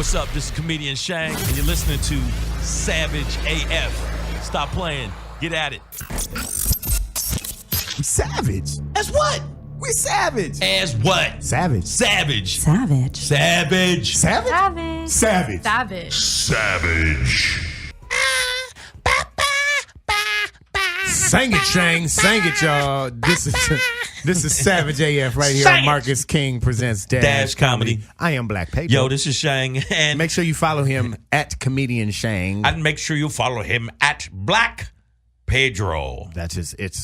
what's up? This is comedian Shang, and you're listening to Savage AF. Stop playing. Get at it. We savage. As what? We savage. As what? Savage. Savage. Savage. Savage. Savage? Savage. Savage. Savage. Sing it, Shang. Sing it, y'all. This is Savage AF right here on Marcus King Presents Dash Comedy. I am Black Pedro. Yo, this is Shang, and Make sure you follow him at Comedian Shang. and make sure you follow him at Black Pedro. That's just it.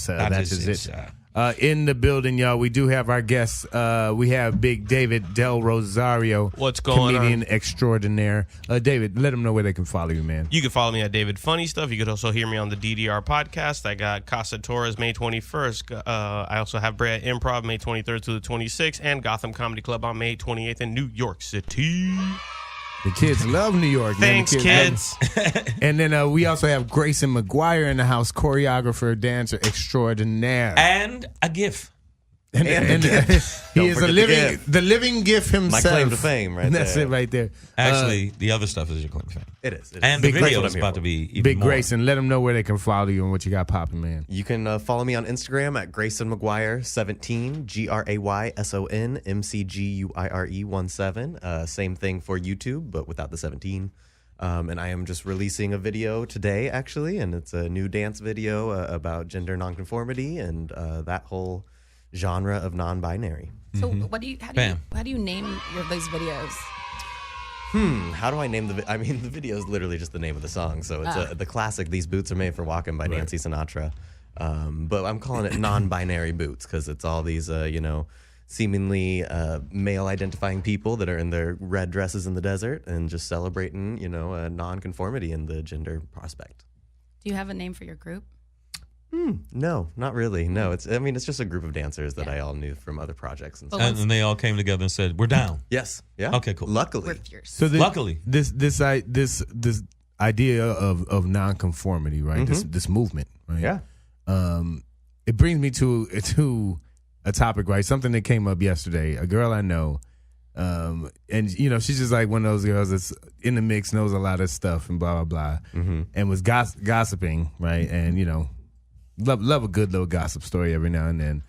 In the building, y'all, we do have our guests. We have Big David Del Rosario. What's going comedian on? extraordinaire. David, let them know where they can follow you, man. You can follow me at David Funny Stuff. You could also hear me on the DDR podcast. I got Casa Torres May 21st. I also have Brea Improv May 23rd to the 26th, and Gotham Comedy Club on May 28th in New York City. The kids love New York, man. Thanks, kids. And then we also have Grayson McGuire in the house, choreographer, dancer extraordinaire. And a GIF. And he is the living GIF himself. My claim to fame, right That's there. it right there. Actually, the other stuff is your claim to fame. It is. And the Big video Grayson, is about to be even Big more. Grayson, let them know where they can follow you and what you got popping, man. You can follow me on Instagram at Grayson McGuire 17, GRAYSON MCGUIRE 17. Same thing for YouTube, but without the 17. And I am just releasing a video today, actually, and it's a new dance video about gender nonconformity and that whole genre of non-binary. So how do you name these videos? How do I name the the video is literally just the name of the song. So it's the classic These Boots Are Made for Walking by Nancy Sinatra. But I'm calling it non-binary boots because it's all these, seemingly male-identifying people that are in their red dresses in the desert and just celebrating, non-conformity in the gender prospect. Do you have a name for your group? No, not really. No, it's just a group of dancers that I all knew from other projects and stuff. And they all came together and said, "We're down." Yes. Yeah. Okay, cool. Luckily. We're fierce. So Luckily. this idea of nonconformity, right? This movement, right? Yeah. It brings me to a topic, right? Something that came up yesterday. A girl I know, and she's just like one of those girls that's in the mix, knows a lot of stuff, and blah blah blah, and was gossiping, right? And love a good little gossip story every now and then.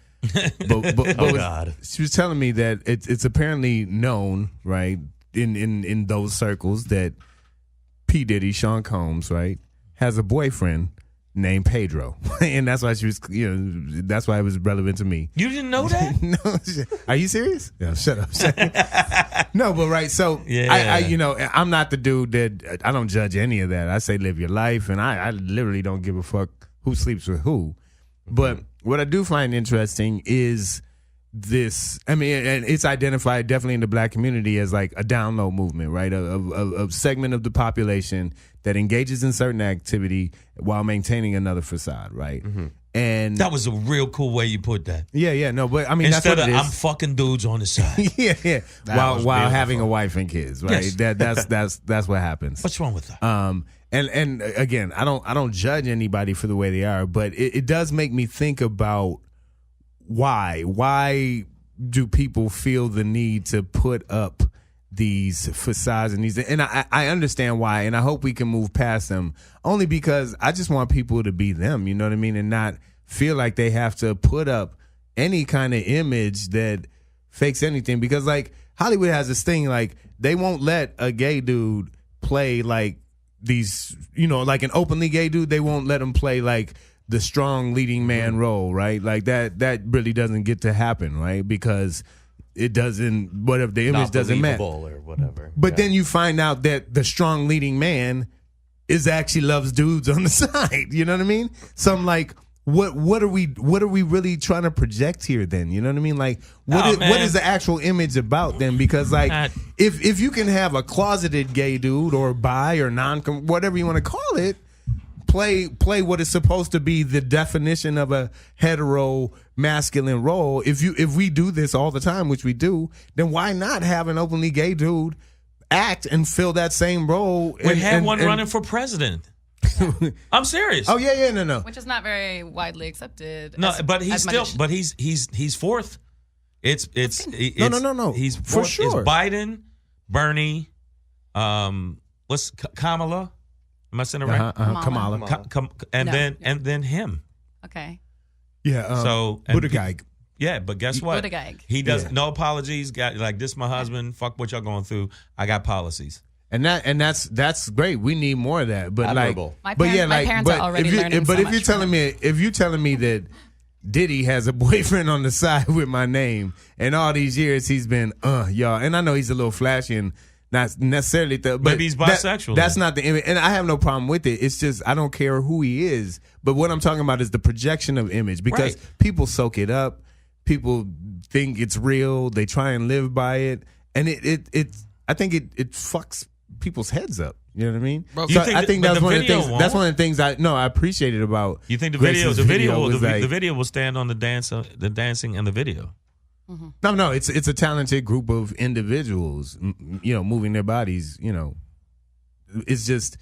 But God. She was telling me that it's apparently known, right, in those circles that P. Diddy, Sean Combs, right, has a boyfriend named Pedro. And that's why she was, that's why it was relevant to me. You didn't know that? No, are you serious? No, shut up. No, but right, so Yeah. I'm not the dude that, I don't judge any of that. I say live your life, and I literally don't give a fuck who sleeps with who. But what I do find interesting is this, and it's identified definitely in the black community as like a down low movement, right? A segment of the population that engages in certain activity while maintaining another facade, right? And That was a real cool way you put that. no, but Instead that's what of it is. I'm fucking dudes on the side. yeah. While having a wife and kids, right? Yes. That's what happens. What's wrong with that? And again, I don't judge anybody for the way they are, but it does make me think about why do people feel the need to put up these facades and I understand why, and I hope we can move past them, only because I just want people to be them, you know what I mean, and not feel like they have to put up any kind of image that fakes anything, because like Hollywood has this thing, like they won't let a gay dude play like these, like an openly gay dude, they won't let him play like the strong leading man role, right? Like that really doesn't get to happen, right? Because it doesn't, whatever, the image doesn't match or whatever. But then you find out that the strong leading man actually loves dudes on the side. You know what I mean? So I'm like, what are we really trying to project here then? You know what I mean? Like what is the actual image about then? Because like if you can have a closeted gay dude or bi or whatever you want to call it, play what is supposed to be the definition of a hetero masculine role. If we do this all the time, which we do, then why not have an openly gay dude act and fill that same role? We had one running for president. I'm serious. Oh yeah, no. Which is not very widely accepted. No, but he's still, but he's fourth. It's no. He's For fourth. sure. It's Biden, Bernie, What's Kamala? Am I saying it right? Kamala. And then him. Okay. Yeah. So Buttigieg. Yeah, but guess what? Buttigieg. He does no apologies. Got like this. My husband. Fuck what y'all going through. I got policies. And that's great. We need more of that. But Admirable. My parents are already learning so But if much you're telling me that Diddy has a boyfriend on the side with my name, and all these years he's been y'all, and I know he's a little flashy and not necessarily but maybe he's bisexual. That's not the image, and I have no problem with it. It's just I don't care who he is. But what I'm talking about is the projection of image, because people soak it up. People think it's real. They try and live by it, and I think it fucks people's heads up. You know what I mean? Bro, so I think that's one of the things. That's one of the things I appreciated about. You think the Grayson's video will stand on the dancing and the video? Mm-hmm. No, it's a talented group of individuals, moving their bodies. It's just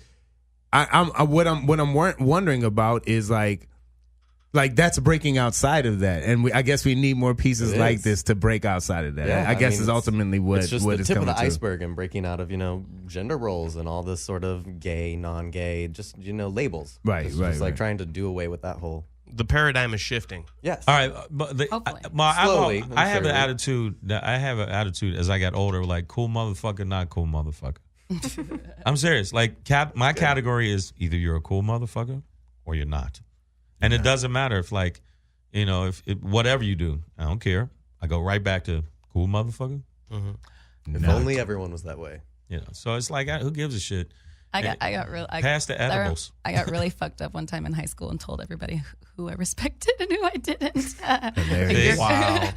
what I'm wondering about is like that's breaking outside of that, and I guess we need more pieces like this to break outside of that. Yeah, I guess is ultimately what it's just what the it's tip of coming the to. iceberg and breaking out of gender roles and all this sort of gay, non-gay, just labels. Right. Like trying to do away with that whole. The paradigm is shifting. Yes. All right, but Slowly, I have an attitude. I have an attitude as I got older, like cool motherfucker, not cool motherfucker. I'm serious. Like my category is either you're a cool motherfucker or you're not. And it doesn't matter if if whatever you do, I don't care. I go right back to cool motherfucker. Mm-hmm. If only everyone was that way. So it's like, who gives a shit? I got real. Pass the edibles. I got really fucked up one time in high school and told everybody who I respected and who I didn't. Wow.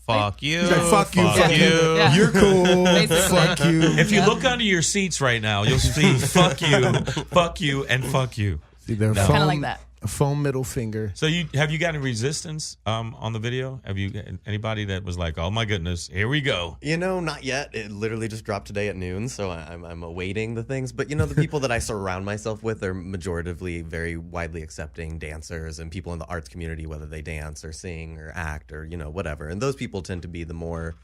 Fuck you. He's like, fuck you. Yeah. You're cool. Basically. Fuck you. If you look under your seats right now, you'll see fuck you, and fuck you. See, they're Kind of like that. A foam middle finger. So have you gotten resistance on the video? Have you anybody that was like, oh my goodness, here we go? Not yet. It literally just dropped today at noon, so I'm awaiting the things. But the people that I surround myself with are majoritively very widely accepting dancers and people in the arts community, whether they dance or sing or act or whatever. And those people tend to be the more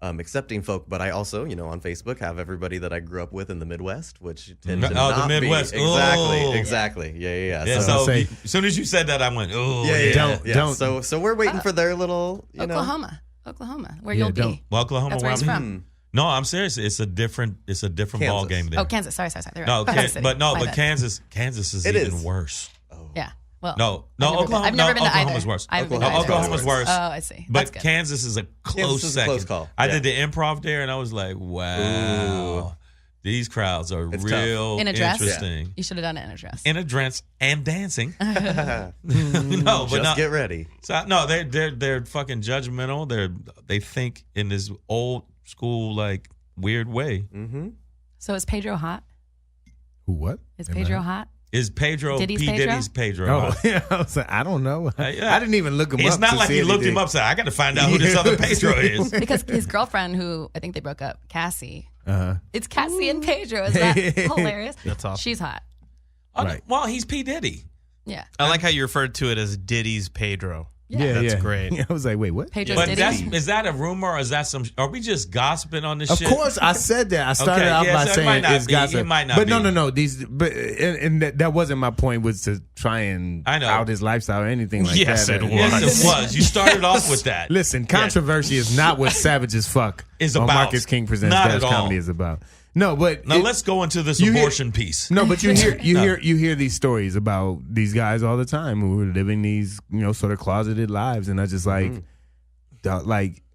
accepting folk. But I also, on Facebook, have everybody that I grew up with in the Midwest, which tend to not the Midwest. be. Exactly. Yeah. So as soon as you said that, I went, oh, don't. So we're waiting for their little, Oklahoma, where you'll be. Well, Oklahoma, that's where he's from. No, I'm serious. It's a different ball game there. Oh, Kansas. Sorry. No, but Kansas is even worse. Yeah. Well, no, Oklahoma. I've never been to Oklahoma's either. worse. Oklahoma's worse. Oh, I see. But That's good. Kansas is a close second. Close call. I did the improv there, and I was like, wow, these crowds are real in a dress? interesting. You should have done it in a dress. In a dress and dancing. Just get ready. So they're fucking judgmental. They think in this old school weird way. Mm-hmm. So is Pedro hot? Who? What? Is Pedro hot? Is Pedro Diddy's Pedro? Oh, yeah. I was like, I don't know. I didn't even look him up. It's not like you looked him up. So I got to find out who this other Pedro is. Because his girlfriend, who I think they broke up, Cassie. It's Cassie and Pedro. Is that hilarious? That's awesome. She's hot. Right. Well, he's P. Diddy. Yeah. I like how you referred to it as Diddy's Pedro. Yeah. That's great. I was like, wait, what? Pedro's But Diddy. is that a rumor or is that are we just gossiping on this Of shit? course, I said that. I started out by so it saying might not it's be. gossip. It might not but be. no. And that wasn't my point. Was to try and out his lifestyle or anything like Yes, that. it was. Yes, it was. You started off with that. Listen, controversy is not what Savage as Fuck is on about. Marcus King Presents Not Dash at all. Comedy is about. No, but now let's go into this abortion piece. No, but you hear these stories about these guys all the time who are living these sort of closeted lives, and I just like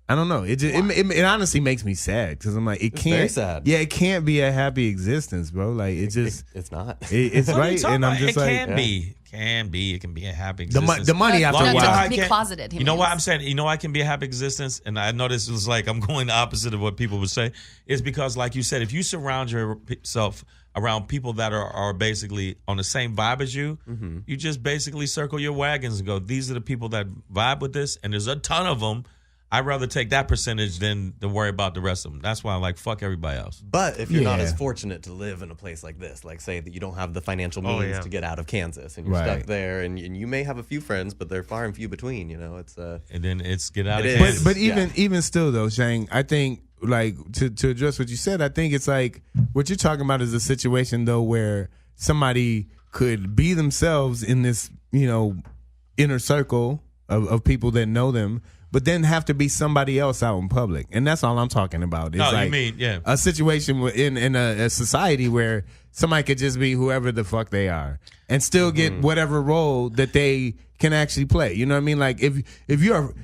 I don't know. It honestly makes me sad because I'm like it can't. Very sad. Yeah, it can't be a happy existence, bro. Like it just it's not. It's What are you right, talking and I'm about? just it like can be. It can be a happy existence. the money after a while. Be closeted. You know what I'm saying? You know, I can be a happy existence, and I know this is like I'm going the opposite of what people would say. Is because, like you said, if you surround yourself around people that are basically on the same vibe as you, you just basically circle your wagons and go, these are the people that vibe with this, and there's a ton of them. I'd rather take that percentage than to worry about the rest of them. That's why I'm like, fuck everybody else. But if you're not as fortunate to live in a place like this, like say that you don't have the financial means to get out of Kansas and you're stuck there, and you may have a few friends, but they're far and few between. It's and then it's get out of Kansas. But even still though, Shang, I think like to address what you said, I think it's like What you're talking about is a situation though where somebody could be themselves in this, inner circle of people that know them, but then have to be somebody else out in public. And that's all I'm talking about. It's you mean, yeah. A situation in a society where somebody could just be whoever the fuck they are and still get whatever role that they can actually play. You know what I mean? Like if you're,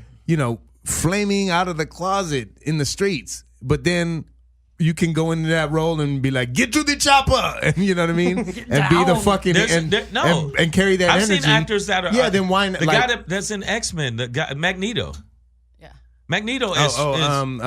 flaming out of the closet in the streets, but then you can go into that role and be like, get to the chopper, and you know what I mean, and be the fucking and carry that I've energy. seen actors that are then why the guy that's in X-Men, the guy Magneto. Yeah, Magneto is Ian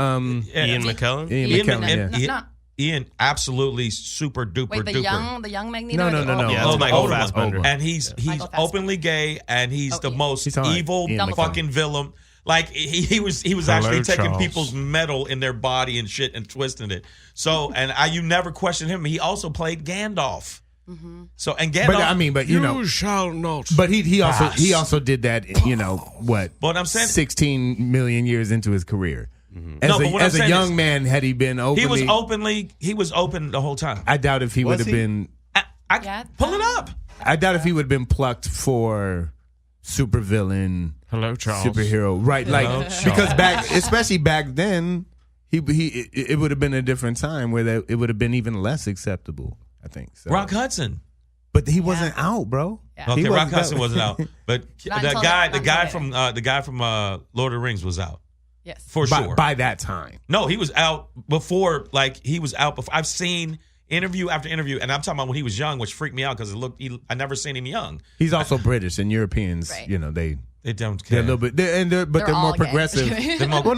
McKellen. Ian, absolutely super duper Wait, the duper. young Magneto. No. Yeah, it's Michael Fassbender. And he's Michael Fassbender. openly gay, and he's the most evil Ian fucking villain. Like he was actually taking people's metal in their body and shit and twisting it. So you never question him. He also played Gandalf. Mm-hmm. So and Gandalf, but you shall not. But he also did that. What? But I'm saying 16 million years into his career. Mm-hmm. As a young man, had he been openly, he was open the whole time. I doubt if he would have been. Pull it up. I doubt if he would have been plucked for supervillain. Hello, Charles. Superhero, right? Because especially back then, it would have been a different time where it would have been even less acceptable. I think so. Rock Hudson, but he wasn't out, bro. Yeah. Okay, Rock Hudson wasn't out, but the guy from Lord of the Rings was out. Yes, for sure. By that time, no, he was out before. He was out before. I've seen interview after interview, and I'm talking about when he was young, which freaked me out because I never seen him young. He's also British, and Europeans, right. They don't care. They're a little bit, they're more progressive. They're more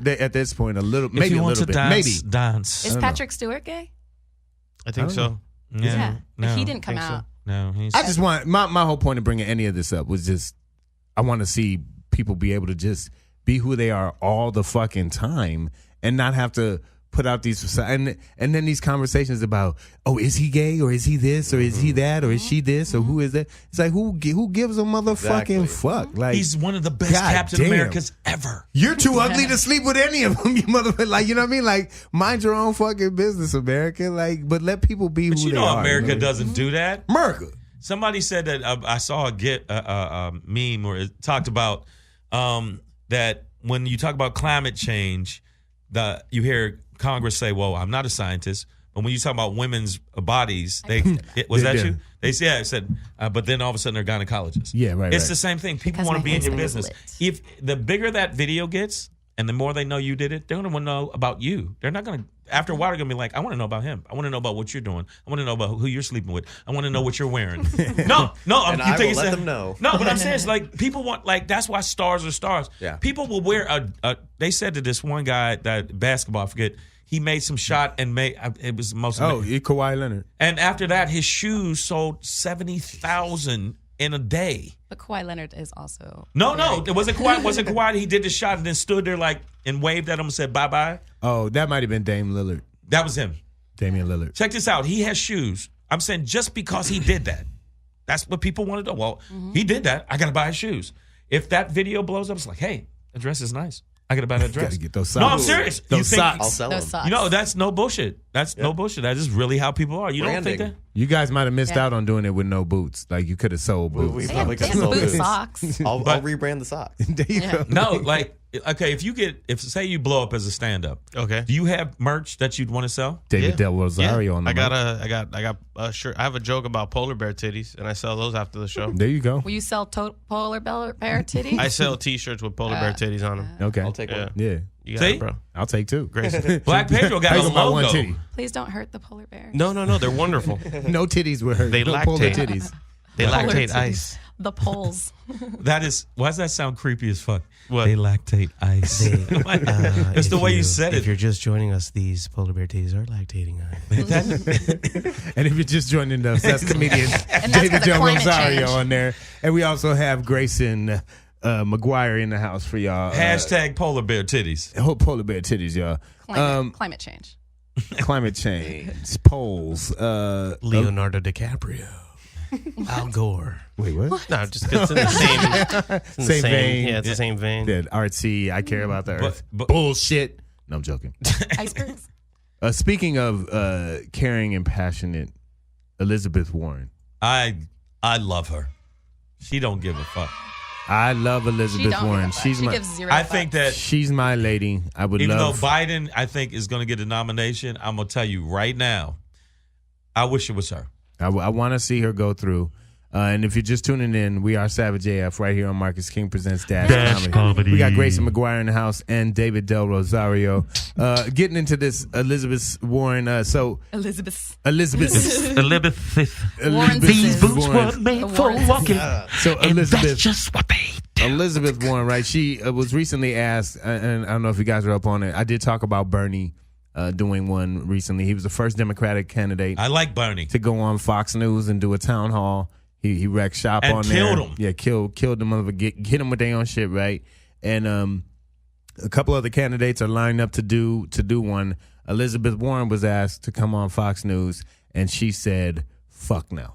at this point a little, maybe if you a want little to bit, dance, dance. Is Patrick Stewart gay? I think so. Yeah, but he didn't come out. No, I just want my whole point of bringing any of this up was just I want to see people be able to just be who they are all the fucking time and not have to put out these and then these conversations about, oh, is he gay or is he this or is he that or is she this or who is that? It's like who gives a motherfucking fuck? Like he's one of the best Captain Americas ever. You're too ugly to sleep with any of them, you motherfucker. Like, you know what I mean? Like, mind your own fucking business, America. Like, but let people be who they are. America doesn't do that. America. Somebody said that I saw a meme where it talked about that when you talk about climate change, you hear Congress say, well, I'm not a scientist. But when you talk about women's bodies, They said, but then all of a sudden they're gynecologists. Yeah, right. It's the same thing. People want to be in your business. If the bigger that video gets and the more they know you did it, they're going to want to know about you. They're not going to, after a while, they're going to be like, I want to know about him. I want to know about what you're doing. I want to know about who you're sleeping with. I want to know what you're wearing. No, and I will let them know. No, but I'm saying it's like people want, like, that's why stars are stars. Yeah. People will wear they said to this one guy, that basketball, I forget, he made some shot and it was the most. Kawhi Leonard. And after that, his shoes sold 70,000 in a day. But Kawhi Leonard is also no. It wasn't Kawhi. He did the shot and then stood there and waved at him and said bye bye. Oh, that might have been Dame Lillard. That was him. Damian Lillard. Check this out. He has shoes. I'm saying just because he did that, that's what people want to know. Well, he did that. I got to buy his shoes. If that video blows up, it's like, hey, the dress is nice. I got to buy that dress. Got to get those socks. No, I'm serious. Those socks. I'll sell them. You know, that's no bullshit. That's no bullshit. That is really how people are. You Branding. don't think that? You guys might have missed out on doing it with no boots. Like, you could have sold boots. We They probably have could have sold boot boots. socks. I'll rebrand the socks. There you go. No, like, okay, if say you blow up as a stand-up, Okay. do you have merch that you'd want to sell? David Del Rosario on the I got a shirt. I have a joke about polar bear titties, and I sell those after the show. There you go. Will you sell polar bear titties? I sell T-shirts with polar bear titties on them. Okay. I'll take one. Yeah. You got See? it, bro. I'll take two. Grayson. Black Pedro got How a you gonna buy one logo. titty? Please don't hurt the polar bear. No, they're wonderful. No titties were hurt. They Don't pull the lactate. titties. They Polar lactate titties. ice. The poles. Why does that sound creepy as fuck? What? They lactate ice. It's the way you said it. If you're just joining us, these polar bear titties are lactating ice. And if you're just joining us, that's comedian that's David for the Del climate Rosario change. on there. And we also have Grayson McGuire in the house for y'all. Hashtag polar bear titties. Polar bear titties, y'all. Climate change. Climate change, polls. Leonardo DiCaprio. Al Gore. Wait, what? No, just because it's the same, vein. Yeah, it's the same vein. That artsy, I care about the earth. But- Bullshit. No, I'm joking. Icebergs. Speaking of caring and passionate, Elizabeth Warren. I love her. She don't give a fuck. I love Elizabeth Warren. She gives zero I fucks. think that she's my lady. I would even love. though Biden, I think, is going to get a nomination, I'm going to tell you right now, I wish it was her. I want to see her go through. And if you're just tuning in, we are Savage AF right here on Marcus King Presents Dash Comedy. We got Grayson McGuire in the house and David Del Rosario. Getting into this Elizabeth Warren. Elizabeth. These boots were made for walking. So And that's Elizabeth, just what they do. Elizabeth Warren, right? She was recently asked, and I don't know if you guys are up on it. I did talk about Bernie doing one recently. He was the first Democratic candidate I like Bernie. to go on Fox News and do a town hall. He wrecked shop And on killed there. him. Yeah, killed them motherfucker. Hit them with their own shit, right? And a couple other candidates are lined up to do one. Elizabeth Warren was asked to come on Fox News, and she said, "Fuck no."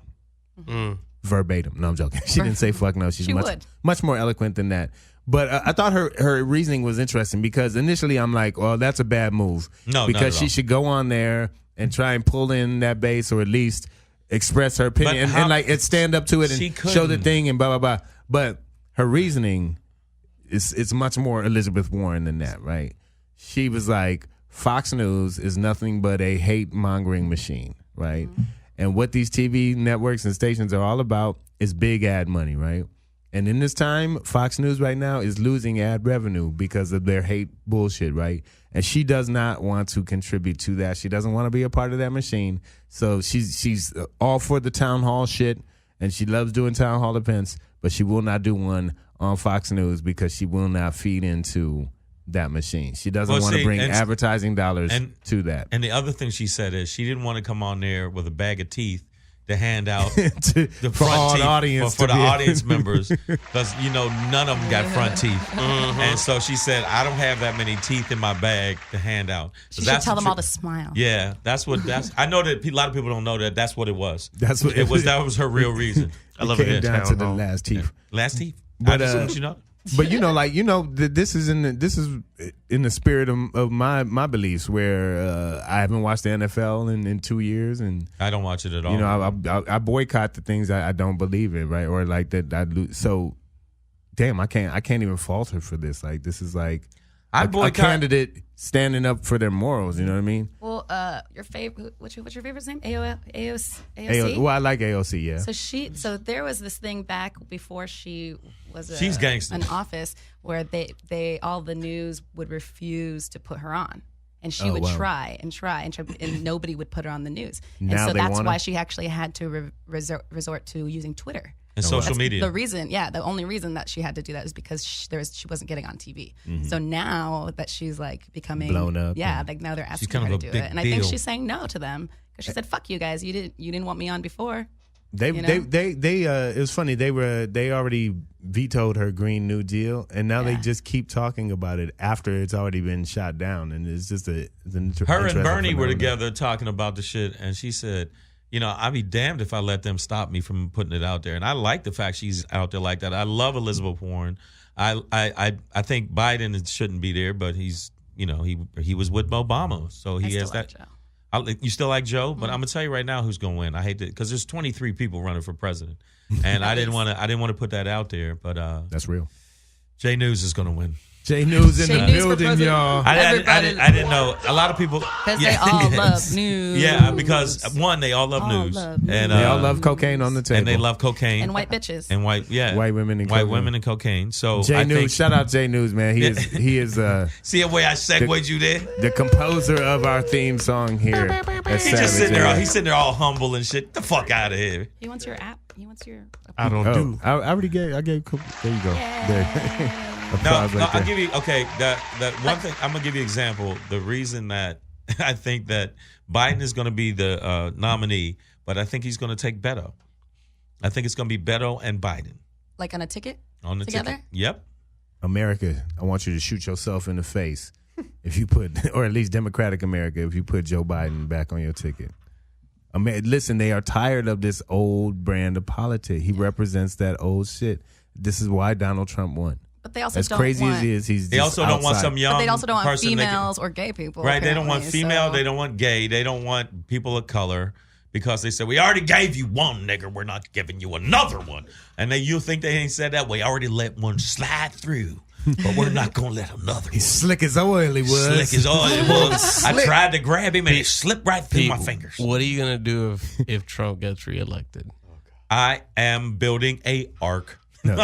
Verbatim. No, I'm joking. She didn't say fuck no. She's She would. much more eloquent than that. But I thought her reasoning was interesting because initially I'm like, well, that's a bad move. No, because not at she all. should go on there and try and pull in that base or at least express her opinion But and like stand up to it She and show the couldn't. thing and blah blah blah. But her reasoning is much more Elizabeth Warren than that, right? She was like, Fox News is nothing but a hate mongering machine, right? And what these TV networks and stations are all about is big ad money, right? And in this time, Fox News right now is losing ad revenue because of their hate bullshit, right? And she does not want to contribute to that. She doesn't want to be a part of that machine. So she's all for the town hall shit, and she loves doing town hall events, but she will not do one on Fox News because she will not feed into that machine. She doesn't want to bring advertising dollars to that. And the other thing she said is she didn't want to come on there with a bag of teeth to hand out For the front all teeth the audience for to the be- audience members because none of them got front teeth, and so she said I don't have that many teeth in my bag to hand out. So She should tell them all to smile. Yeah, that's I know that a lot of people don't know that what it was. That's what it was. That was her real reason. I love Came it. down to the last teeth. Last teeth. But, I just want you to know. But this is in the spirit of my beliefs where I haven't watched the NFL in 2 years, and I don't watch it at all. I boycott the things I don't believe in, right? Or like that I lose. So damn, I can't even fault her for this. Like this is like a candidate standing up for their morals. You know what I mean? Well, your favorite. What's your favorite's name? AOC. Well, I like AOC. Yeah. So there was this thing back before she was She's gangster. in office where they all the news would refuse to put her on. And she would try and nobody would put her on the news. And Now so they that's want why her? she actually had to resort to using Twitter. And social That's media. The reason, the only reason that she had to do that is because she wasn't getting on TV. So now that she's like becoming Blown up, like now they're asking kind her of to a do big it, and I think deal. she's saying no to them because she said, "Fuck you guys, you didn't want me on before." They it was funny. They already vetoed her Green New Deal, and now they just keep talking about it after it's already been shot down, and it's just her and Bernie were together talking about the shit, and she said, I'd be damned if I let them stop me from putting it out there. And I like the fact she's out there like that. I love Elizabeth Warren. I think Biden shouldn't be there, but he's he was with Obama, so he has that. You still like Joe, but I'm gonna tell you right now who's gonna win. I hate it because there's 23 people running for president, and I didn't want to put that out there, but that's real. Jay News is gonna win. Jay News in Jay the News for building, president. y'all. I didn't know. A lot of people Because they all love news. Yeah, because one, they all love All news, love news. and They all love cocaine on the table, and they love cocaine and white bitches. and white women and white cocaine. women and cocaine. So Jay I News, think, shout out Jay News, man. He is see the way I segued you there. the composer of our theme song here. He's just sitting there. He's sitting there all humble and shit. Get the fuck out of here. He wants your app. He wants your. I don't do. I already gave. There you go. There. No, Applause right I'll there. give you that one thing. I'm gonna give you an example. The reason that I think that Biden is going to be the nominee, but I think he's going to take Beto. I think it's going to be Beto and Biden Like on a ticket on the together? ticket. Yep. America, I want you to shoot yourself in the face if you put, or at least Democratic America, if you put Joe Biden back on your ticket. Listen, they are tired of this old brand of politics. He represents that old shit. This is why Donald Trump won. But they also as don't crazy want, as he is, he's They just also don't want outside. some young But they also don't want person that can- females or gay people. Right, they don't want apparently, female, so- they don't want gay, they don't want people of color because they said, we already gave you one nigger, we're not giving you another one. And then you think they ain't said that, we already let one slide through, but we're not going to let another He's one. slick as oil. He was. Slick as oil it was. I tried to grab him and he slipped right through my fingers. What are you gonna do if Trump gets reelected? I am building a ark. No.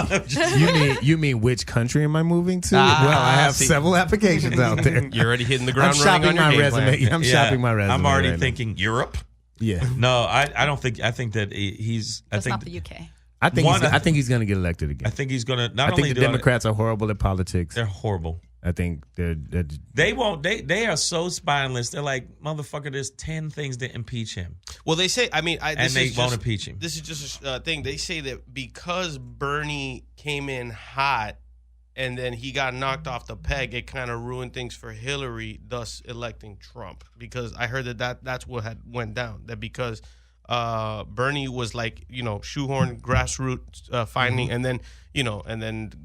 you mean which country am I moving to? Well, I have see. several applications out there. You're already hitting the I'm ground running shopping on your my game resume. plan. I'm shopping my resume. I'm already right now. thinking Europe. Yeah. No, I don't think. I think that he's. I That's think. not the UK. I think One, I think he's going to get elected again. I think he's gonna not I only think the do it- Democrats are horrible at politics. They're horrible. I think they're They won't. They are so spineless. They're like, motherfucker. There's 10 things to impeach him, Well, they say. I mean, and they won't impeach him. This is just a thing. They say that because Bernie came in hot and then he got knocked off the peg, it kind of ruined things for Hillary, thus electing Trump. Because I heard that's what had went down. That because Bernie was like, shoehorn grassroots finding, and then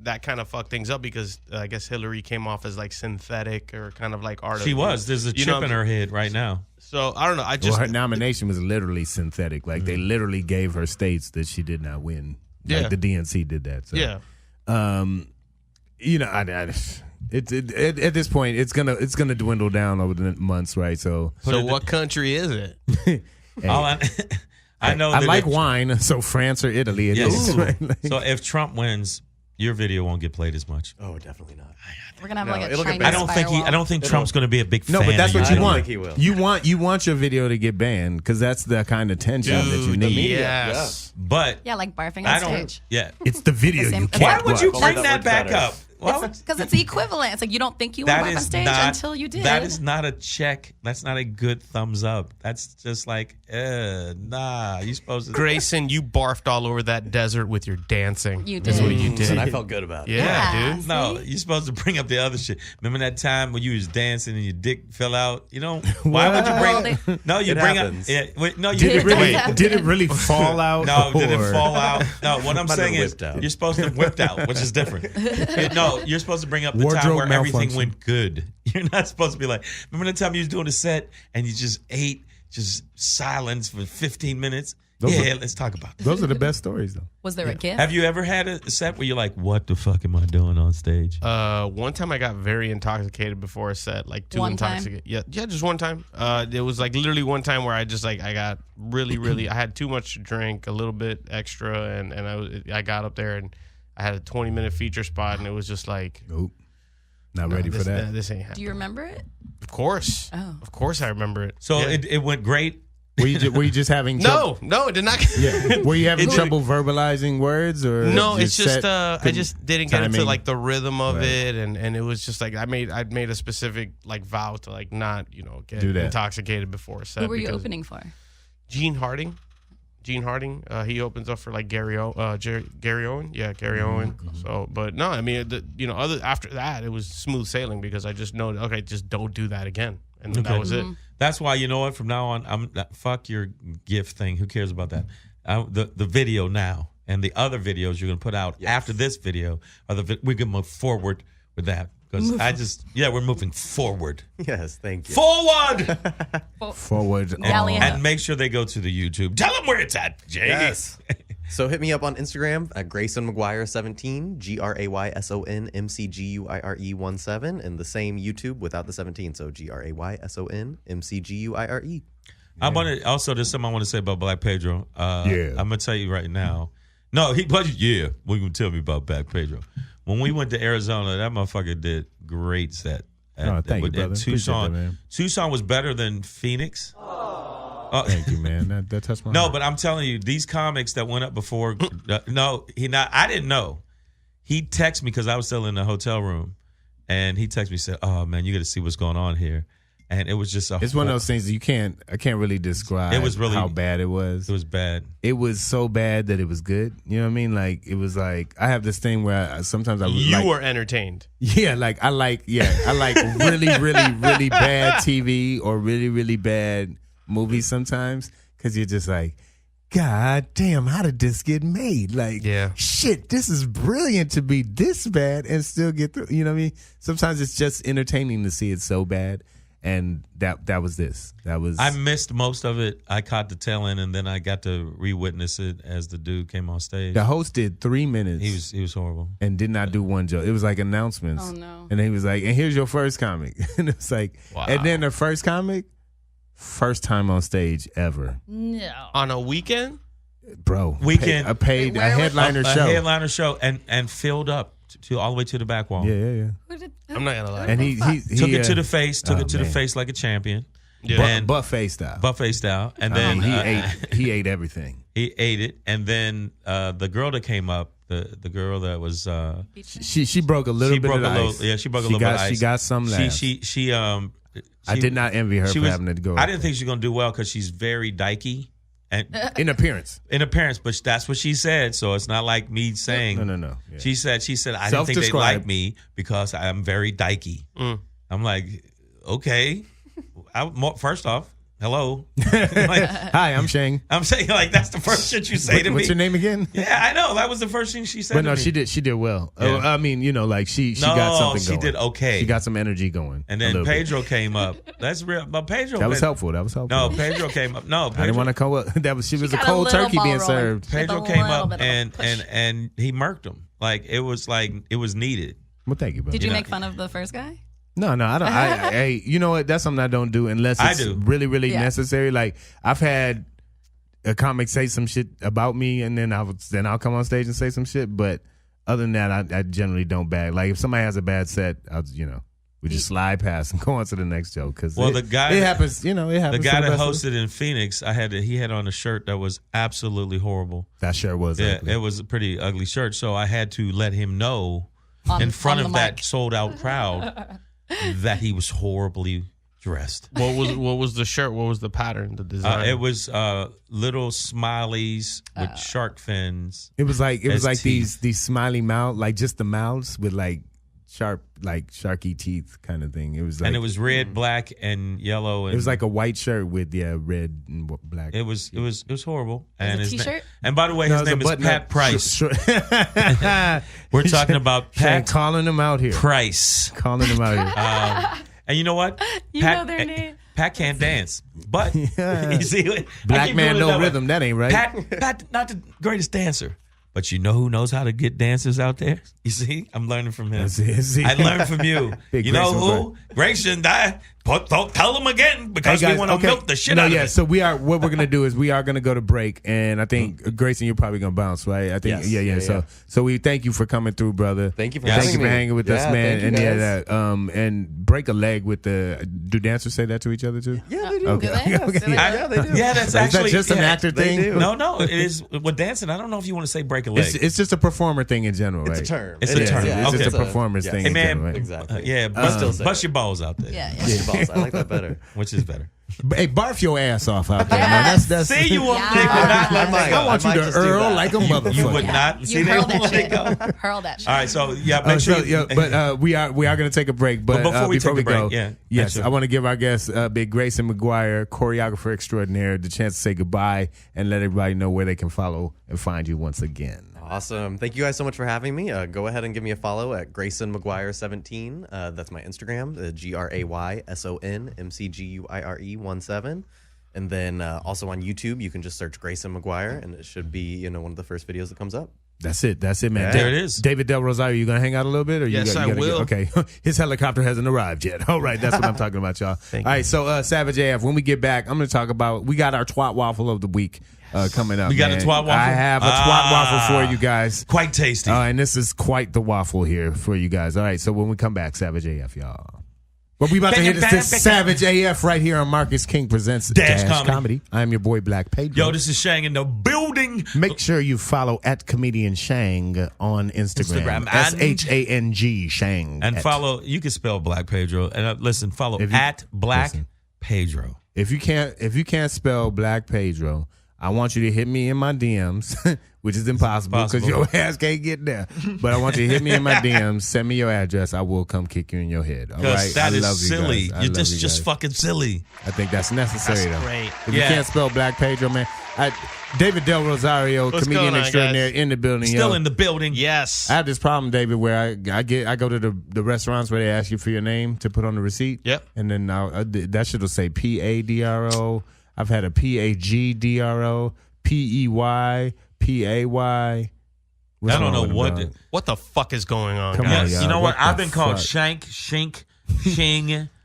that kind of fucked things up because I guess Hillary came off as like synthetic or kind of like art. She was. There's a chip in her head right now. So I don't know. I just her nomination was literally synthetic. Like they literally gave her states that she did not win. Yeah. Like the DNC did that. So. yeah. At this point, it's gonna dwindle down over the months, right? So, So what country is it? hey, All I know. I that like if- wine, so France or Italy. It Yes. is, right? Like- So if Trump wins, your video won't get played as much. Oh, definitely not. We're gonna have No, like a it'll get Chinese banned. I don't think Trump's going to be a big No, fan. but that's of what you. you I don't want. think he will. You want your video to get banned because that's the kind of tension that you Dude, need. yes. But Yeah, like barfing I on don't. stage. Yeah. It's the video The same- you Why can't Why would you watch. bring That that works back better. up? Why would- Because it's equivalent. It's like you don't think you went That barf on is stage not until you did. That is not a check. That's not a good thumbs up. That's just like, nah. You supposed to. Grayson, you barfed all over that desert with your dancing. You That's did. what you did. And I felt good about it. Yeah, dude. No, See? you're supposed to bring up the other shit. Remember that time when you was dancing and your dick fell out? Why would you bring? Well, No, you It bring happens. up. Yeah, wait, no, you Did it really? Wait. Did it really fall out? No, did it or- fall out? No, what I'm Might have saying been is whipped out. you're supposed to whipped out, which is different. No, you're supposed to bring up the time Wardrobe where everything malfunction. went good. You're not supposed to be like, remember the time you was doing a set and you just ate, just silence for 15 minutes? Let's talk about that. Those are the best stories, though. Was there a gift? Have you ever had a set where you're like, what the fuck am I doing on stage? One time I got very intoxicated before a set, like too One time? intoxicated. Yeah, just one time. It was like literally one time where I got really, I had too much to drink, a little bit extra, and I got up there and I had a 20-minute feature spot, and it was just like, Nope. Not ready for that. This ain't happening. Do you remember it? Of course. Oh. Of course I remember it. So Yeah. it went great. Were you just having trouble? No, it did not. Yeah. Were you having It- trouble verbalizing words or No, it's just set I couldn't- just didn't get into timing? like the rhythm of Right. it, and it was just like I'd made a specific like vow to like not get Do that. intoxicated before a set. Who were you because opening for? Gene Harding. He opens up for like Gary Owen. Yeah, Gary Owen. So, but no, I mean, after that, it was smooth sailing because I just know, okay, just don't do that again, and Okay. that was it. That's why, you know what, from now on, fuck your gift thing. Who cares about that? The video now and the other videos you're going to put out after this video, we can move forward with that. Because we're moving forward. Yes, thank you. Forward! forward. Rally on- up. And make sure they go to the YouTube. Tell them where it's at, Jay. Yes. So hit me up on Instagram at Grayson McGuire 17, GRAYSON MCGUIRE 17, and the same YouTube without the 17. So GRAYSON MCGUIRE. I want to also. There's something I want to say about Black Pedro. Yeah. I'm gonna tell you right now. No, we're gonna tell me about Black Pedro. When we went to Arizona, that motherfucker did great set. Oh, thank you, brother. Appreciate Tucson. that, man. Tucson was better than Phoenix. Thank you, man. That touched my No, heart. but I'm telling you, these comics that went up before. I didn't know. He texted me because I was still in the hotel room, and he texted me said, "Oh man, you got to see what's going on here." And it was just It's one of those things that I can't really describe It was really- how bad it was. It was bad. It was so bad that it was good. You know what I mean? Like, it was like, I have this thing where sometimes I You were entertained. Yeah, I like really, really, really bad TV or really, really bad movies sometimes because you're just like, God damn, how did this get made? Like, Yeah. shit, this is brilliant to be this bad and still get through. You know what I mean? Sometimes it's just entertaining to see it so bad. And that was this. That was. I missed most of it. I caught the tail end, and then I got to re-witness it as the dude came on stage. The host did 3 minutes. He was horrible. And did not do one joke. It was like announcements. Oh, no. And he was like, and here's your first comic. And it's like, Wow. and then the first comic, first time on stage ever. No. On a weekend? Bro. Weekend. A headliner show. A headliner show and filled up to all the way to the back wall. Yeah. I'm not gonna lie. And he Took it to the face. Took oh, it to the man. face like a champion. Yeah. And buffet style. buffet style. And I then mean, he ate everything. he ate it. And then the girl that came up, the girl that was She broke a little bit of the ice. Yeah, she broke a little bit of ice. She got some laughs. She I did not envy her for having to go. I didn't think she was gonna do well because she's very dykey and in appearance. but that's what she said. So it's not like me saying. No. Yeah. She said I didn't think they Self-described. like me because I'm very dykey. I'm like, okay. First off, hello. Like, Hi, I'm Shang. I'm saying like that's the first shit you say to me. What's your name again? Yeah, I know that was the first thing she said. But no, to me. she did well. Yeah. I mean, like she got something going. she did okay. She got some energy going. And a then little bit. Pedro came up. That's real. But Pedro. That was helpful. No, Pedro came up. No, Pedro. I didn't want to come up. She was a got a cold little turkey ball being rolling. served. Pedro With a came little up bit of a push. and he murked him. Like it was needed. Well, thank you, bro. Did you know. make fun of the first guy? No, I don't. Hey, you know what? That's something I don't do unless I it's do. really, really Yeah. necessary. Like I've had a comic say some shit about me, and then I'll come on stage and say some shit. But other than that, I generally don't bag. Like if somebody has a bad set, we just slide past and go on to the next joke. Because The guy it happens. It happens. The to guy that best of us. hosted in Phoenix, he had on a shirt that was absolutely horrible. That sure was. Yeah, ugly. it was a pretty ugly shirt. So I had to let him know in front on of the that mic. sold out crowd that he was horribly dressed. What was the shirt? What was the pattern? The design? It was little smileys with shark fins. It was like as teeth. these smiley mouth, like just the mouths with like sharp, like sharky teeth kind of thing. It was like, And it was red, black, and yellow. And it was like a white shirt with red and black. it was horrible. It was And a his t-shirt? and by the way, his No, it was name a is button-up Pat Price. shirt. We're talking about Shane Pat calling him out here. Price. Calling him out here. And you know what? You know their name. Pat can't dance, but Yeah. you see, I Black keep man, doing it no way. rhythm. That ain't right. Pat, not the greatest dancer, but you know who knows how to get dancers out there? You see, I'm learning from him. See? I learned from you. Big You know Grayson who? Grayson, tell him again because we want to milk the shit out of it. So what we're gonna do is we are gonna go to break, and I think Grayson, you're probably gonna bounce, right? I think, Yes. yeah. So we thank you for coming through, brother. Thank you for Thank having you for me. hanging with us, Yeah, man. thank you, And guys. and break a leg with the. Do dancers say that to each other too? Yeah, they do. Okay. Do they? Okay. Do they? Yeah, they do. Yeah, that's Is that actually just an actor they thing? do. No, it is with dancing. I don't know if you want to say break a leg. It's just a performer thing in general, right? It's a term. It's It a is, term. yeah. It's just Okay. a performance Yeah. thing Hey in man, general, right? Exactly. yeah, bust your balls out there. Yeah. Bust your balls. I like that better. Which is better. Hey, barf your ass off out there, man. That's See, you want Yeah. they would not let I might- that go. I want you might to just do Earl that. like a motherfucker. You would not. See, You they hurl won't that let it shit. go. Hurl that shit. All right, so yeah, make sure. But we are going to take a break. But before we before take we a break, go, yeah, yes, sure. I want to give our guest, Big Grayson McGuire, choreographer extraordinaire, the chance to say goodbye and let everybody know where they can follow and find you once again. Awesome. Thank you guys so much for having me. Go ahead and give me a follow at Grayson McGuire 17. That's my Instagram, GraysonMcguire 17. And then also on YouTube, you can just search Grayson McGuire, and it should be one of the first videos that comes up. That's it, man. Yeah. There it is. David Del Rosario, you gonna hang out a little bit, or Yes, you I gotta will. okay, his helicopter hasn't arrived yet. All right, that's what I'm talking about, y'all. All right, so Savage AF. When we get back, I'm gonna talk about. We got our twat waffle of the week coming up. We got a man. twat waffle? I have a twat waffle for you guys. Quite tasty. And this is quite the waffle here for you guys. All right, so when we come back, Savage AF, y'all. What we about to hit is this Savage AF right here on Marcus King Presents Dash Dash Comedy. Comedy. I'm your boy Black Pedro. Yo, this is Shang in the building. Make sure you follow at Comedian Shang on Instagram. Instagram. SHANG Shang. And follow, you can spell Black Pedro. And listen, follow If you- at Black listen. Pedro. If you can't spell Black Pedro, I want you to hit me in my DMs, which is impossible because your ass can't get there. But I want you to hit me in my DMs, send me your address. I will come kick you in your head. All right? That I is love silly. You guys. You're just fucking silly. I think that's necessary, That's though. great. If you can't spell Black Pedro, man. David Del Rosario, What's comedian going on, extraordinaire, guys? in the building. Still yo. in the building. Yes. I have this problem, David, where I go to the restaurants where they ask you for your name to put on the receipt. Yep. And then that shit will say PADRO. I've had a PAGDRO, PEY, PAY. I don't know What the fuck is going on, Come guys? on, You know y'all. what? What I've the been called fuck? Shing,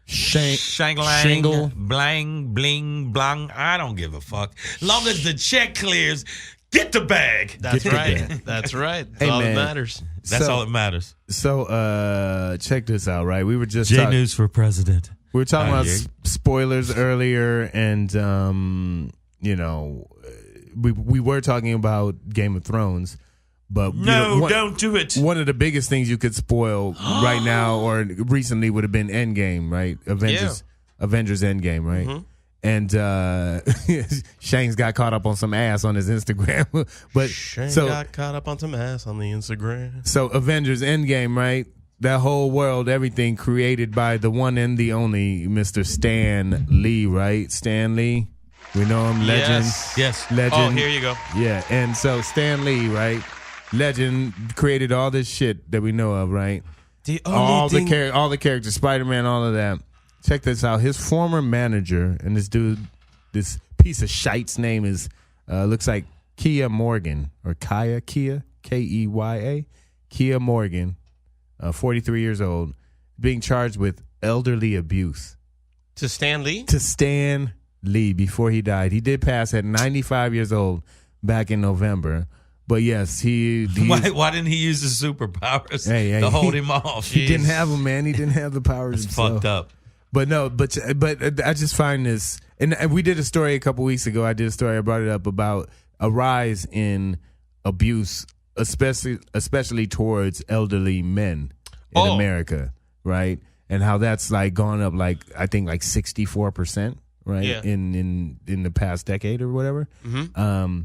Shanglang, Shingle. Blang, Bling, Blang. I don't give a fuck. Long as the check clears, get the bag. That's Get the right. bag. That's right. That's Hey, all man. that matters. That's all that matters. So check this out, right? We were just J News for president. we were talking about yeah. spoilers earlier, and we were talking about Game of Thrones, but Don't do it. One of the biggest things you could spoil right now or recently would have been Endgame, right? Avengers Endgame, right? Mm-hmm. And Shane's got caught up on some ass on his Instagram, but Shane so got caught up on some ass on the Instagram. so Avengers Endgame, right? That whole world, everything created by the one and the only Mr. Stan Lee, right? Stan Lee. We know him, legend. Yes. Legend. Oh, here you go. Yeah, and so Stan Lee, right? Legend created all this shit that we know of, right? All the characters, Spider-Man, all of that. Check this out. His former manager and this dude, this piece of shite's name is looks like Kia Morgan or Kia Keya, Kia Morgan, 43 years old, being charged with elderly abuse. To Stan Lee? To Stan Lee before he died. He did pass at 95 years old back in November. But yes, Why didn't he use his superpowers to hold him off? He didn't have them, man. He didn't have the powers. It's fucked up. But no, but I just find this, and we did a story a couple weeks ago. I brought it up about a rise in abuse, especially towards elderly men in America, right? And how that's like gone up, like I think like 64%, right? Yeah. In the past decade or whatever. Mm-hmm.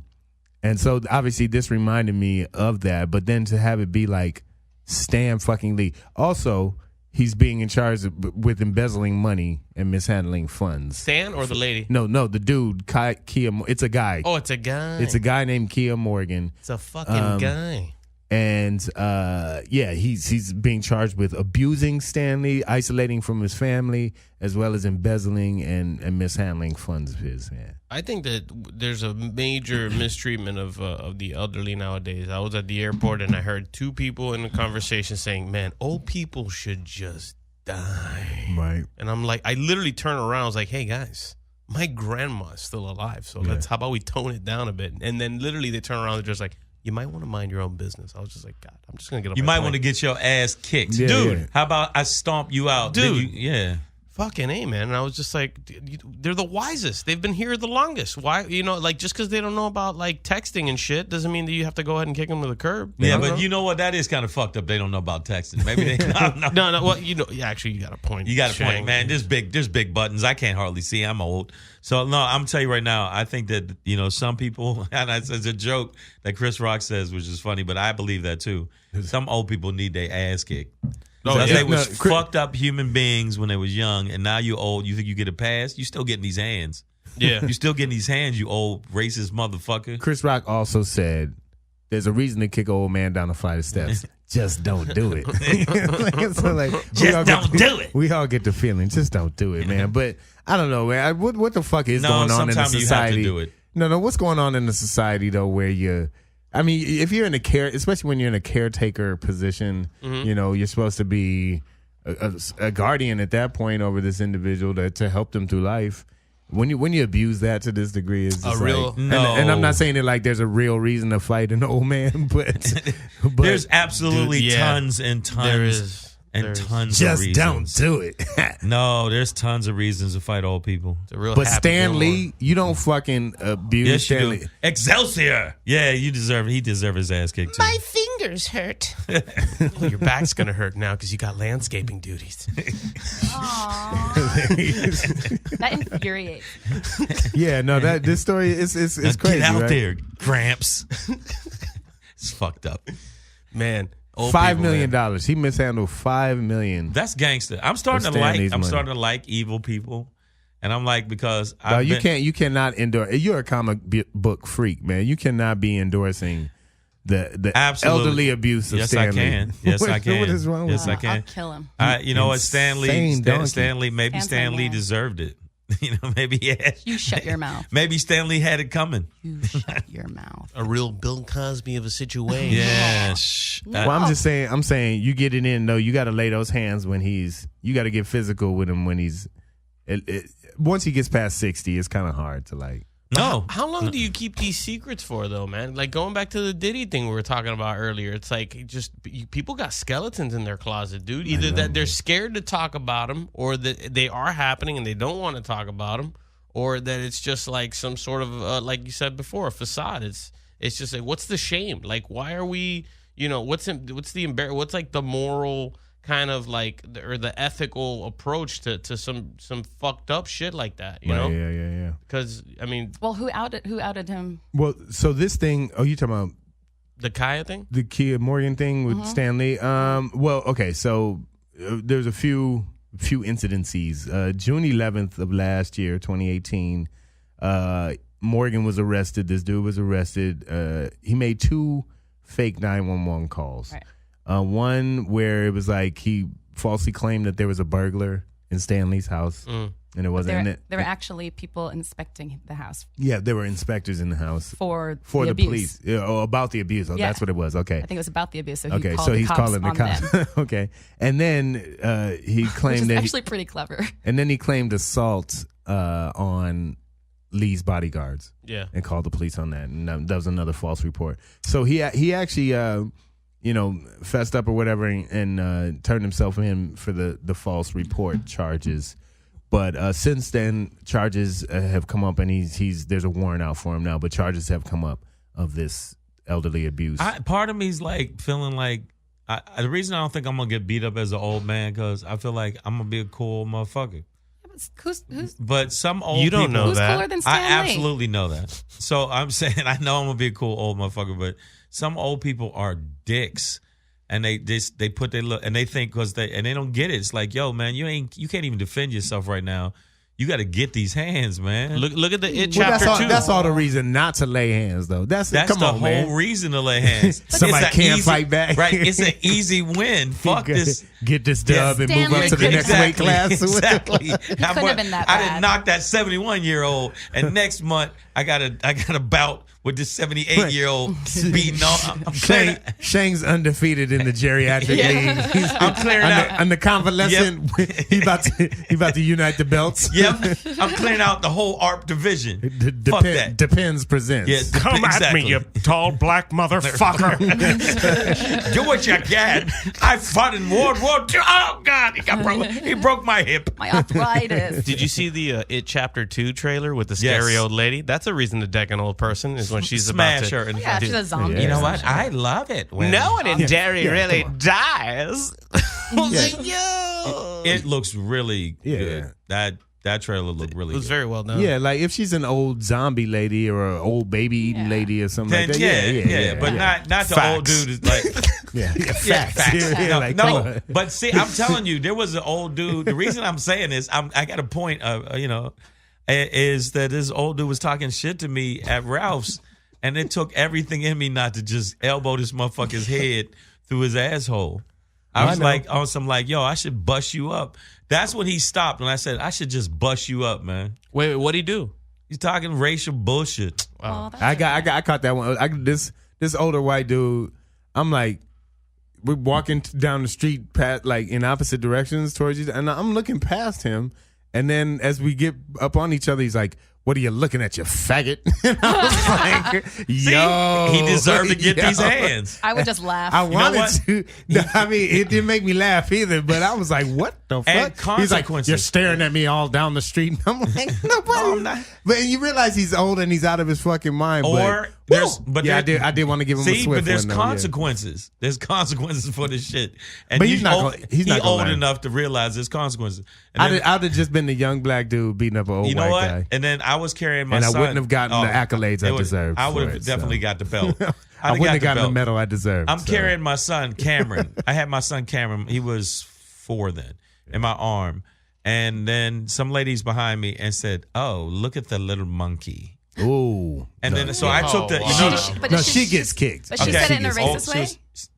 And so obviously this reminded me of that, but then to have it be like Stan fucking Lee. Also, he's being in charge with embezzling money and mishandling funds. Stan or the lady? No, the dude, Kia. It's a guy. Oh, it's a guy. It's a guy named Kia Morgan. It's a fucking guy. And he's being charged with abusing Stanley, isolating from his family, as well as embezzling and mishandling funds of his. Yeah. I think that there's a major mistreatment of the elderly nowadays. I was at the airport and I heard two people in a conversation saying, "Man, old people should just die." Right. And I'm like, I literally turned around. I was like, "Hey guys, my grandma's still alive, so how about we tone it down a bit?" And then literally they turn around and they're just like, "You might want to mind your own business." I was just like, God, I'm just gonna get up. You might want to get your ass kicked, Yeah, dude. yeah. How about I stomp you out, Dude. Fucking A, man. And I was just like, they're the wisest. They've been here the longest. Why, just because they don't know about like texting and shit doesn't mean that you have to go ahead and kick them to the curb. Yeah, I don't but know. you know what? That is kind of fucked up. They don't know about texting. Maybe they no. No. Well, actually, you got a point. You got a point, Shang. man. There's big buttons. I can't hardly see. I'm old. So no, I'm telling you right now. I think that some people, and it's a joke that Chris Rock says, which is funny, but I believe that too. Some old people need their ass kicked. Because they was fucked up human beings when they was young, and now you old. You think you get a pass? You still getting these hands? Yeah, you still getting these hands? You old racist motherfucker. Chris Rock also said, "There's a reason to kick an old man down a flight of steps. Just don't do it." Just don't do it. We all get the feeling. Just don't do it, man. But I don't know, man. What the fuck is going on in the society? Sometimes you have to do it. No. What's going on in the society though, where I mean, if you're in especially when you're in a caretaker position, you're supposed to be a guardian at that point over this individual to help them through life. When you abuse that to this degree, is and I'm not saying that like there's a real reason to fight an old man, but there's absolutely tons and tons and tons of Just reasons. don't do it. No, there's tons of reasons to fight old people. It's a real But Happy Stan Gilmore. Lee, you don't fucking abuse Yes, you Stan do. Lee. Excelsior. Yeah, you deserve it. He deserves his ass kicked too. My fingers hurt. Well, your back's gonna hurt now because you got landscaping duties. That infuriates. Yeah, no, this story is Now crazy. get out right? there, Gramps. It's fucked up. Man, old $5 people, million. man. He mishandled $5 million. That's gangster. I'm starting to Stan like. Lee's I'm money. starting to like evil people, and I'm like because No, I've been, you cannot endorse. You're a comic book freak, man. You cannot be endorsing the Absolutely. elderly abuse of Yes, Stan I can. Lee. Yes, I can. What is wrong Yes, with I can. I'll kill him. You know what? Stan Lee. Insane donkey. Stan Lee. Maybe Stan's Stan my Lee man. deserved it. You know, maybe he had. You shut your mouth. Maybe Stan Lee had it coming. You shut your mouth. A real Bill Cosby of a situation. Yeah. Shh. Well, I'm saying you get it in though. You got to lay those hands when you got to get physical with him when he's once he gets past 60, it's kind of hard to like. No. How long do you keep these secrets for, though, man? Like going back to the Diddy thing we were talking about earlier. It's like people got skeletons in their closet, dude. Either that they're scared to talk about them, or that they are happening and they don't want to talk about them, or that it's just like some sort of like you said before, a facade. It's just like, what's the shame? Like, why are we? What's like the moral kind of like or the ethical approach to some fucked up shit like that? You know? Yeah. Because I mean, Well, who outed him? Well, so this thing. Oh, you talking about the Kaya thing? the Kia Morgan thing with Stan Lee? Well, okay. So there's a few incidences. June 11th of last year, 2018. Morgan was arrested. This dude was arrested. He made 2 fake 911 calls. Right. One where it was like he falsely claimed that there was a burglar in Stan Lee's house, and it wasn't. There were actually people inspecting the house Yeah, there were inspectors in the house for the abuse. police. Yeah, about the abuse. Oh, Yeah. that's what it was. Okay. I think it was about the abuse. So he Okay, called so the he's cops calling the on them, cops. Okay, and then he which claimed is that, actually pretty clever. and then he claimed assault on Lee's bodyguards. Yeah. And called the police on that, and that was another false report. So he actually, fessed up or whatever, and turned himself in for the false report charges. But since then, charges have come up, and there's a warrant out for him now. But charges have come up of this elderly abuse. Part of me's like feeling like the reason I don't think I'm gonna get beat up as an old man because I feel like I'm gonna be a cool motherfucker. Who's But some old You don't people, know who's that. cooler than Stan I Lee? absolutely know that. So I'm saying I know I'm gonna be a cool old motherfucker, but some old people are dicks, and they put their look and they think because they don't get it. It's like, yo, man, you can't even defend yourself right now. You got to get these hands, man. Look at the It Well, chapter 2. that's all the reason not to lay hands, though. That's That's come the on, whole man. reason to lay hands. Somebody It's an can't fight back. Right? It's an easy win. Fuck this. Get this dub and Stan move up Lee to the next weight class. Exactly. couldn't have been that I bad. didn't knock that 71-year-old, and next month I got a bout with this 78-year-old beating on. I'm clearing. Shang's undefeated in the geriatric league. He's I'm clearing out. on the convalescent. He about to unite the belts. Yep, I'm clearing out the whole ARP division. Fuck that. Depends presents. Yeah, Come exactly. at me, you tall black motherfucker. Do what you can. I fought in World War II. Oh God, he broke my hip. My arthritis. Did you see the It Chapter 2 trailer with the Yes. scary old lady? That's a reason to deck an old person is when she's Smash about to. her. And Yeah, she's a zombie. Yeah. You know what? I love it. When No one in Derry Yeah, really come on. dies. It looks really Yeah. good. That trailer looked really It was good. very well done. Yeah, like if she's an old zombie lady or an old baby eating Yeah. lady or something Then, like that. yeah, but not the old Facts. dude is like Yeah, facts. facts. Yeah, like, no, come on. but see, I'm telling you, there was an old dude. The reason I'm saying this, I got a point. Is that this old dude was talking shit to me at Ralph's, and it took everything in me not to just elbow this motherfucker's head through his asshole. I was know. like, on some like, yo, I should bust you up. That's when he stopped, and I said, I should just bust you up, man. Wait, what'd he do? He's talking racial bullshit. Oh, that's I caught that one. This older white dude. I'm like, we're walking down the street, like in opposite directions towards each, and I'm looking past him. And then as we get up on each other, he's like, what are you looking at, you faggot? And I was like, yo. He deserved to get these hands. I would just laugh. I wanted what? to. No, I mean, it didn't make me laugh either, but I was like, what the And fuck? He's like, consequences. you're staring at me all down the street. And I'm like, nobody. I'm not. But you realize he's old and he's out of his fucking mind. Or I did want to give him a see, swift but there's one, though, yeah. consequences. There's consequences for this shit. And But he's not old, gonna- he's not he gonna old learn. enough to realize there's consequences. And I'd then, have just been the young black dude beating up an old you know white what? guy. And then I was carrying my And I son. wouldn't have gotten the accolades I deserved I would for have it, definitely so. got the belt. I wouldn't have gotten the belt. medal I deserved. I'm so. carrying my son, Cameron. I had my son, Cameron. He was 4 then, in my arm. And then some ladies behind me and said, "Oh, look at the little monkey." Ooh. And no. then so I took the, wow. you know, But No, did she gets kicked. But she Okay. said it in a She gets- racist way?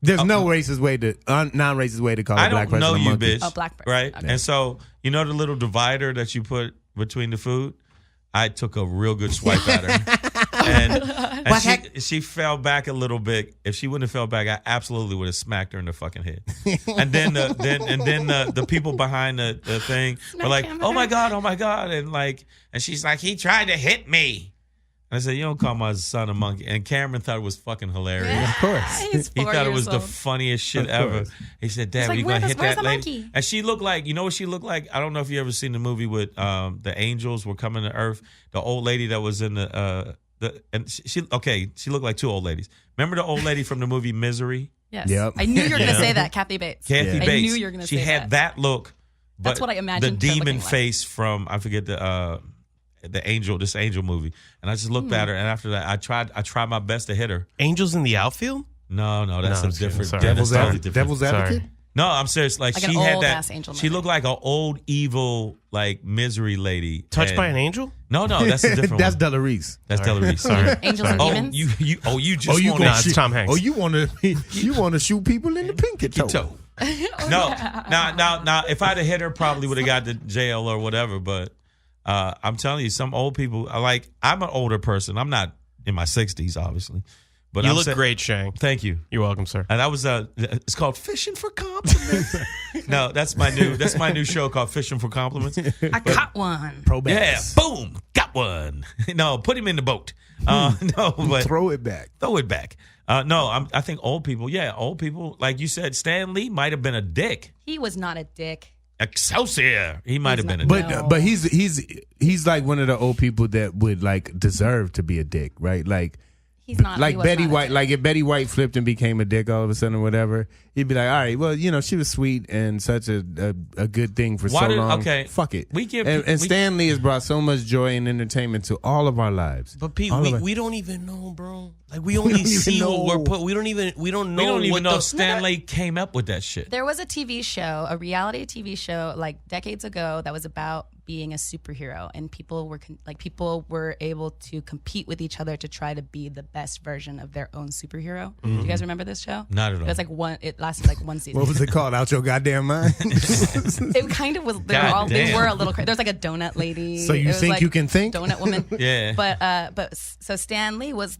There's no racist way to non-racist way to call I a black don't person know a you, monkey. bitch. Oh, black person. Right? Okay. And so, you know the little divider that you put between the food? I took a real good swipe at her. And she fell back a little bit. If she wouldn't have fell back, I absolutely would have smacked her in the fucking head. And then the people behind the thing were like, him. "Oh my God," and she's like, "He tried to hit me." I said, "You don't call my son a monkey." And Cameron thought it was fucking hilarious. Of course. He's He 4 thought it years was the old. funniest shit Of ever. course. He said, "Dad, like, you gonna hit where's that the lady?" monkey? And she looked like, you know what she looked like? I don't know if you ever seen the movie with the angels were coming to Earth. The old lady that was in she looked like 2 old ladies. Remember the old lady from the movie Misery? Yes. Yep. I knew you were going to say that, Kathy Bates. Kathy I Bates. knew you were going to say She had that look. But That's what I imagined The her demon looking like. face from I forget this angel movie. And I just looked at her, and after that, I tried my best to hit her. Angels in the outfield? No, that's No, a different. sorry. that's Devil's totally advocate. different. Devil's Sorry. advocate. No, I'm serious. Like Like an she had old-ass that. angel She movie. looked like an old evil like misery lady. Touched by an angel? No, that's a different That's one. Della Reese. That's Della Reese. Sorry. Angels and Oh, demons? you just you want gonna Nah, it's shoot- Tom Hanks. Oh, you want to shoot people in the pinky toe? toe. No, now, if I'd have hit her, probably would have got to jail or whatever. But I'm telling you, some old people. I'm an older person. I'm not in my 60s, obviously. But You I'm look saying- great, Shang. Thank you. You're welcome, sir. And that was it's called Fishing for Compliments. No, that's my new show called Fishing for Compliments. I caught one. Pro Yeah, bass. boom, got one. No, put him in the boat. No, but Throw it back. throw it back. No, I think old people. Yeah, old people. Like you said, Stan Lee might have been a dick. He was not a dick. Excelsior. He might have been a But dick. No. but he's like one of the old people that would like deserve to be a dick, right? Like He's not. like he was Betty not a White. dick. Like if Betty White flipped and became a dick all of a sudden or whatever, he'd be like, all right, well, she was sweet and such a good thing for Why so did- long. okay, Fuck it. we give- and we- Stan Lee has brought so much joy and entertainment to all of our lives. But Pete, All of it. we don't even know, bro. Like we only see what we're put. We don't even know. We don't what even know the, if Stan Lee came up with that shit. There was a TV show, a reality TV show, like decades ago, that was about being a superhero, and people were able to compete with each other to try to be the best version of their own superhero. Do you guys remember this show? Not at all. It was like it lasted like one season. What was it called? Out your goddamn mind. It kind of was. They God they damn. were a little crazy. There's like a donut lady. So you It was think like you can think? Donut woman. Yeah. But so Stan Lee was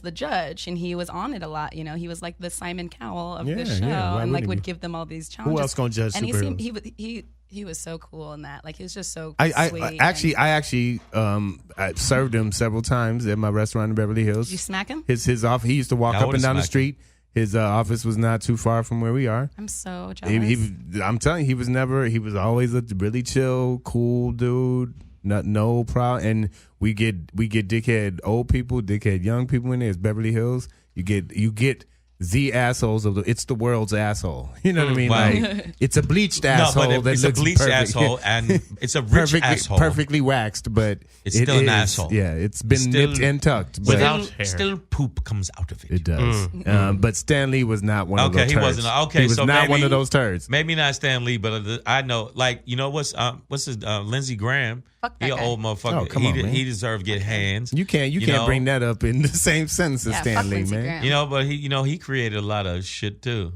the judge, and he was on it a lot. He was like the Simon Cowell of the show, why and like wouldn't he would be? give them all these challenges. else gonna judge And superheroes? he was so cool in that. Like he was just so I sweet. actually I served him several times at my restaurant in Beverly Hills. Did you smack him? His office. He used to walk I up would've and down the smacked street. His office was not too far from where we are. I'm so jealous. I'm telling you, he was always a really chill, cool dude. No problem. And we get dickhead old people, dickhead young people in there. It's Beverly Hills. You get the assholes it's the world's asshole. You know what I mean? Wow. Like it's a bleached No, asshole but that it's a looks bleached perfect. asshole, and it's a rich asshole. perfectly waxed, but It's it still an is- asshole. Yeah, it's been Still- nipped and tucked. But without Still, hair. still poop comes out of it. it does. But Stan Lee was not one of Okay, those he turds. wasn't. Okay, he was so not one maybe- of those turds. Maybe not Stan Lee, but I know, like, you know what's his Lindsey Graham? Fuck that He guy. an old motherfucker. Oh, come on, man. He deserved to get hands. You can't know? bring that up in the same sentence as Yeah, Stan fuck Lee, Lindsey man. Graham. You know, but he created a lot of shit too.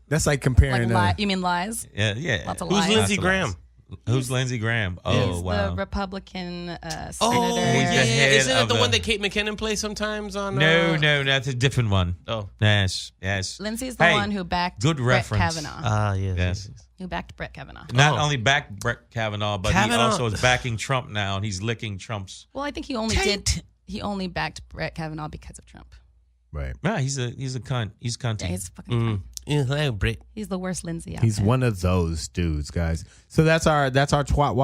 That's like comparing. you mean lies? Yeah. Lots of Who's lies. Lindsey Lots of Graham? lies. Who's Lindsey Graham? He's Oh, wow. the Republican senator. Oh, He's the yeah. head Isn't it of the the- one that Kate McKinnon plays sometimes on? No, that's a different one. Oh. Yes. Lindsey's the Hey, one who backed good Brett reference. Kavanaugh. Yes. Who backed Brett Kavanaugh. Not only backed Brett Kavanaugh, but he Kavanaugh- also is backing Trump now, and he's licking Trump's. Well, I think he only backed Brett Kavanaugh because of Trump. Right. Yeah, he's a cunt. He's cunty. Yeah, he's fucking Brett. He's the worst Lindsey out He's there. one of those dudes, guys. So that's our twat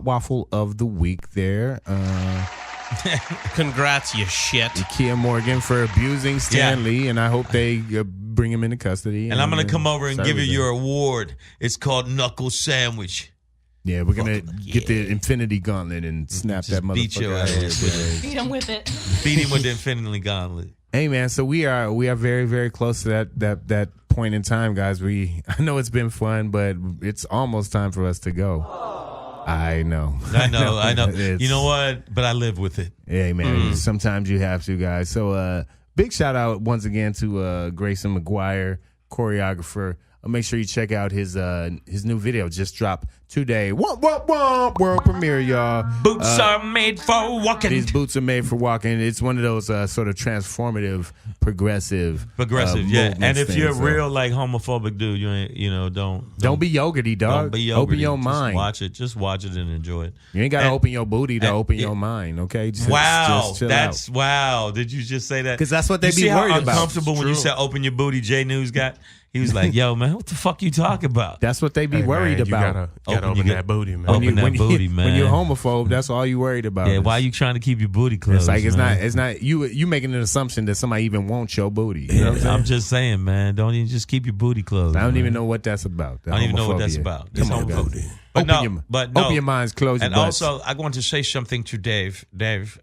waffle of the week there. Congrats, you shit. Kia Morgan for abusing Stan Lee, and I hope they bring him into custody. And I'm going to come over and give you serve him. your award. It's called Knuckle Sandwich. Yeah, we're going to get the Infinity Gauntlet and snap Just that motherfucker beat your out of ass his with ass. Beat him with it. Beat him with the Infinity Gauntlet. Hey man, so we are very, very close to that point in time, guys. I know it's been fun, but it's almost time for us to go. I know. I know. It's- You know what? But I live with it. Hey man, sometimes you have to, guys. So big shout out once again to Grayson McGuire, choreographer. Make sure you check out his new video. Just dropped today. World premiere, y'all. Boots are made for walking. These boots are made for walking. It's one of those sort of transformative, progressive, yeah. And if you're a things, real like homophobic dude, you ain't, don't be yogurty, dog. Don't be Open yogurty. your Just mind. Just watch it and enjoy it. You ain't got to And- open your booty to and- open your mind, okay? Just chill that's out. wow. Did you just say that? 'Cause that's what they You be see how worried about. uncomfortable when you said open your booty. J News got. He was like, "Yo, man, what the fuck you talking about?" That's what they be worried about. You gotta open that booty, man. Open that booty, man. When you're homophobe, that's all you worried about. Yeah, why you trying to keep your booty closed? It's like man? it's not you making an assumption that somebody even wants your booty. You know what I'm saying? I'm just saying, man. Don't even just keep your booty closed. I don't man. even know what that's about. I don't even know what that's about. It's Come on, homophobia. guys. But Open no, your, but no. open your minds, close your And butts. also, I want to say something to Dave. Dave.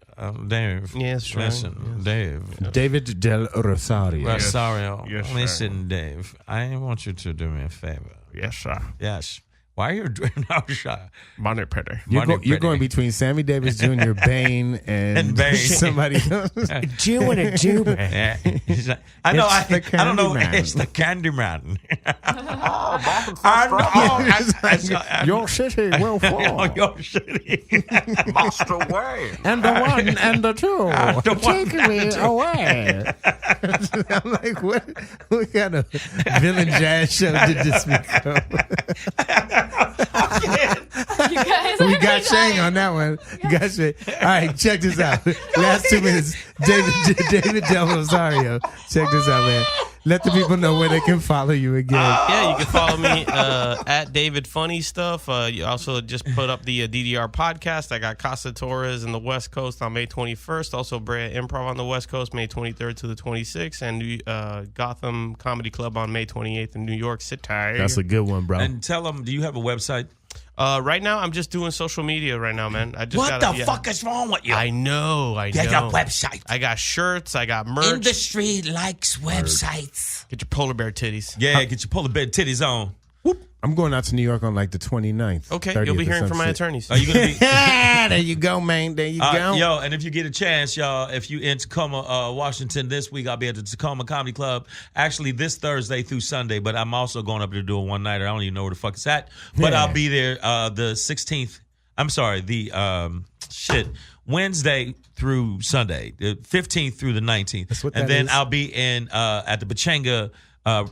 Yes, sure. Listen, Dave. David Del Rosario. Rosario. Yes, sir. Listen, Dave. I want you to do me a favor. Yes, sir. Yes. Why are you doing no shot? Money Peter. You're going between Sammy Davis Jr., Bane, and Bane. somebody else. Do what it do, man. Yeah. He's like, I know. It's the I don't know. Candyman. It's the Candyman. Your city will fall. Your shitty. Master Wayne. And the one and the two. the one Take and me the two. away. I'm like, what kind of villain jazz show did this become? You guys We are got Shang on that one. Got Shang. All right, check this out. Last 2 minutes. David Del Rosario. Check this out, man. Let the people know where they can follow you again. Yeah, you can follow me at David Funny Stuff. You also just put up the DDR podcast. I got Casa Torres in the West Coast on May 21st. Also, Brea Improv on the West Coast, May 23rd to the 26th. And Gotham Comedy Club on May 28th in New York City. That's a good one, bro. And tell them, do you have a website? Right now, I'm just doing social media right now, man. I just What the fuck is wrong with you? I know. Get a website. I got shirts. I got merch. Industry likes websites. Get your polar bear titties. Yeah, get your polar bear titties on. I'm going out to New York on like the 29th. Okay, 30th you'll be or hearing some from my shit. attorneys. Are you gonna be? There you go, man. There you go. Yo, and if you get a chance, y'all, if you in Tacoma, Washington this week, I'll be at the Tacoma Comedy Club. Actually, this Thursday through Sunday, but I'm also going up there to do a one-nighter. I don't even know where the fuck it's at. But Yeah. I'll be there the 16th. I'm sorry, Wednesday through Sunday, the 15th through the 19th. That's what and that then is. I'll be in at the Pachanga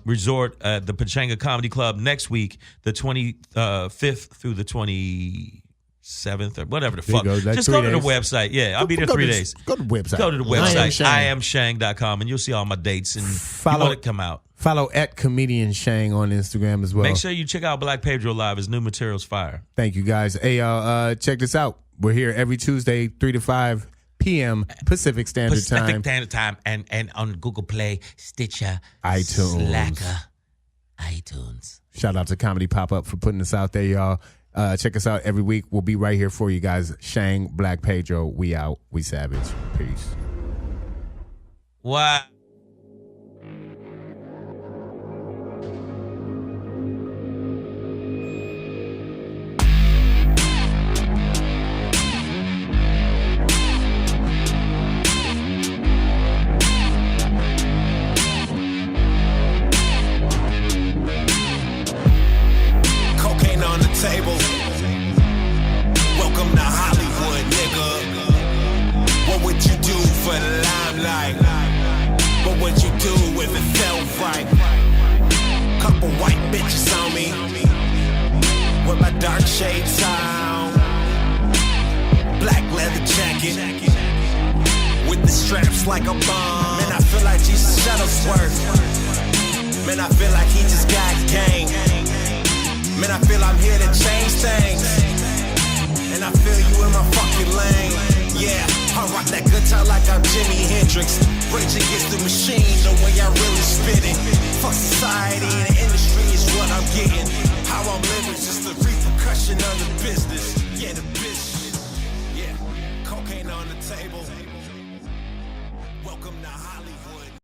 Resort at the Pachanga Comedy Club next week, the 25th through the 27th or whatever the There you fuck. go, like Just 3 go to the days. website. Yeah, I'll be there 3 days. Go to the website. Go to the website, I IamShang.com, and you'll see all my dates and Follow- you want to come out. Follow at Comedian Shang on Instagram as well. Make sure you check out Black Pedro Live. His new material's fire. Thank you, guys. Hey, check this out. We're here every Tuesday, 3 to 5 p.m. Pacific Standard Pacific Time. Standard Time and on Google Play, Stitcher, iTunes. Slacker, iTunes. Shout out to Comedy Pop-Up for putting us out there, y'all. Check us out every week. We'll be right here for you guys. Shang, Black Pedro, we out. We savage. Peace. Wow. Cocaine on the table. right. Couple white bitches on me, with my dark shades on. Black leather jacket, with the straps like a bomb. Man, I feel like Jesus Shuttlesworth. Man, I feel like he just got game. Man, I feel I'm here to change things. And I feel you in my fucking lane. Yeah, I rock that guitar like I'm Jimi Hendrix. Rage Against the Machine, the way I really spit it. Fuck society and the industry is what I'm getting. How I'm living, just the repercussion of the business. Yeah, the business. Yeah, cocaine on the table. Welcome to Hollywood.